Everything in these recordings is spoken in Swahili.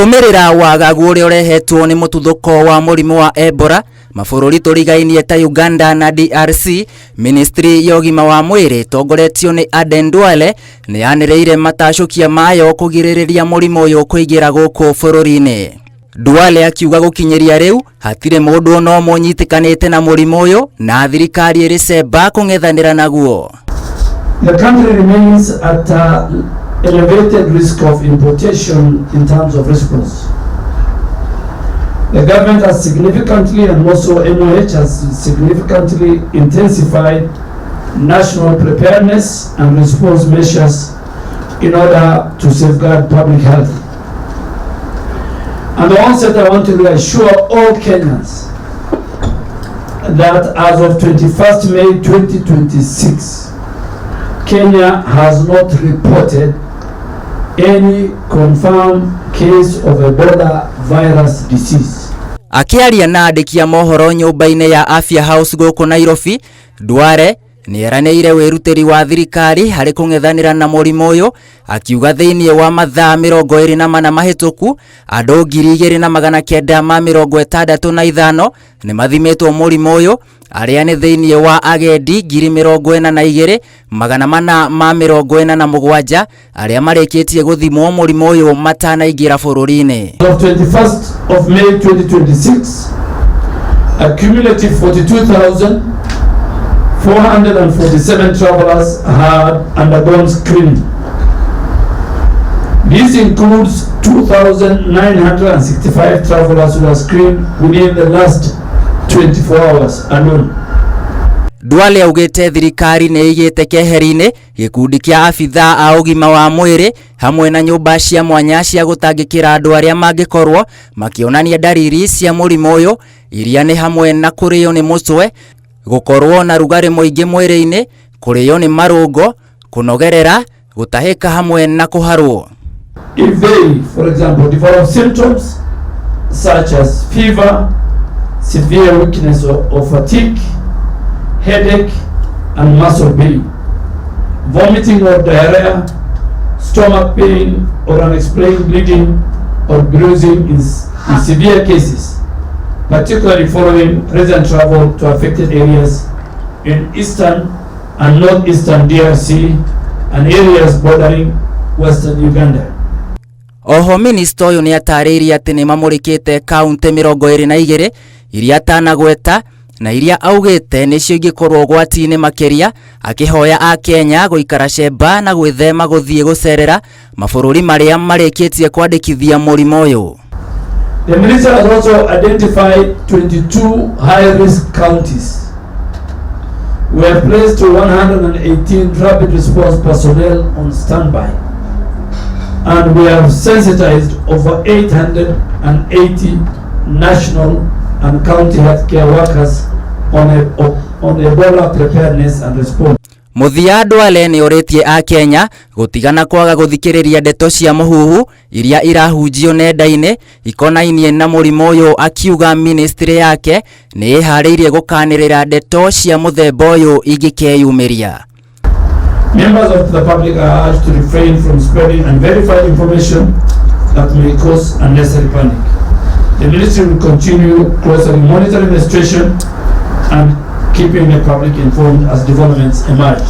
Kurumirira wagagu uria urehetwo ni mututhuko wa murimu wa Ebola mabũrũri tũrigainie ta Uganda na DRC, Ministry ya ũgima wa mwĩrĩ tongoretio ni Aden Duale ni yanĩrĩire matacukia mayo kũgirĩrĩria mũrimũ ũyũ kũingĩra gũkũ bũrũri-inĩ. Duale akiuga gũkinyĩria rĩu hatirĩ mũndũ no mũnyitikanĩte na mũrimũ ũyũ na thirikari ĩrĩcemba kũng'ethanĩra naguo. The country remains at elevated risk of importation in terms of response. The government has significantly, and also MOH has significantly intensified national preparedness and response measures in order to safeguard public health. At the onset, I want to reassure all Kenyans that as of 21st May 2026, Kenya has not reported any confirmed case of Ebola virus disease. Akiaria na andĩki a mohoro nyũmba-inĩ ya Afya House gũkũ Nairobi, Duale nĩeranĩire wĩrutĩri wa thirikari harĩ kũng'ethanĩra na mũrimũ ũyũ, akiuga thĩinĩ wa mathaa 24 mahĩtũku andũ 2,965 nĩ mathimitwo mũrimũ ũyũ, arĩa nĩ thĩinĩ wa agendi 42,447 arĩa marĩkĩtie gũthimwo mũrimũ ũyũ matanaingĩra bũrũri-inĩ. On 21st of May 2026, a cumulative 42,447 travelers had undergone screening. This includes 2,965 travelers who were screened within the last 24 hours alone. Duale augĩte thirikari nĩ ĩigĩte keheri-inĩ gĩkundi kĩa abithaa a ũgima wa mwĩrĩ hamwe na nyũmba cia mwanya cia gũtangĩkĩra andũ arĩa mangĩkorwo makĩonania ndariri cia mũrimũ ũyũ, iria nĩ hamwe na kũrĩo nĩ mũcwe, gũkorwo na rugarĩ mũingĩ mwĩrĩ-inĩ, kũrĩo nĩ marũngo, kũnogerera, gũtahĩka hamwe na kũharwo. If they, for example, develop symptoms such as fever, severe weakness or fatigue, headache and muscle pain, vomiting or diarrhea, stomach pain or unexplained bleeding or bruising in severe cases, particularly following recent travel to affected areas in eastern and northeastern DRC and areas bordering western Uganda. Oho minister ũyũ nĩ atarĩirie atĩ nĩ mamũrĩkĩte kaunti 22 iria atanagweta na iria augĩte nĩcio ingĩkorwo ũgwati-inĩ makĩria, akĩhoya a Kenya gũikara cemba na gwĩthema gũthiĩ gũcerera mabũrũri marĩa marĩkĩtie kwandĩkithia mũrimũ ũyũ. The minister has also identified 22 high-risk counties. We have placed 118 rapid response personnel on standby, and we have sensitized over 880 national and county healthcare workers on Ebola preparedness and response. Muthia Duale nĩ orĩtie a Kenya gũtigana kwaga gũthikĩrĩria ndeto cia mũhuhu iria irahunjio nenda-inĩ ikonainie na mũrimũ ũyũ, akiuga ministry yake nĩ ĩharĩirie gũkanĩrĩra ndeto cia mũthemba ũyũ ingĩkeyumĩria. Members of the public are urged to refrain from spreading unverified information that may cause unnecessary panic. The ministry will continue closely monitoring the situation and keeping the public informed as developments emerge.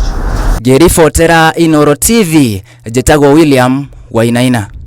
Ngĩribotera Inooro TV, njĩtagwo William Wainaina.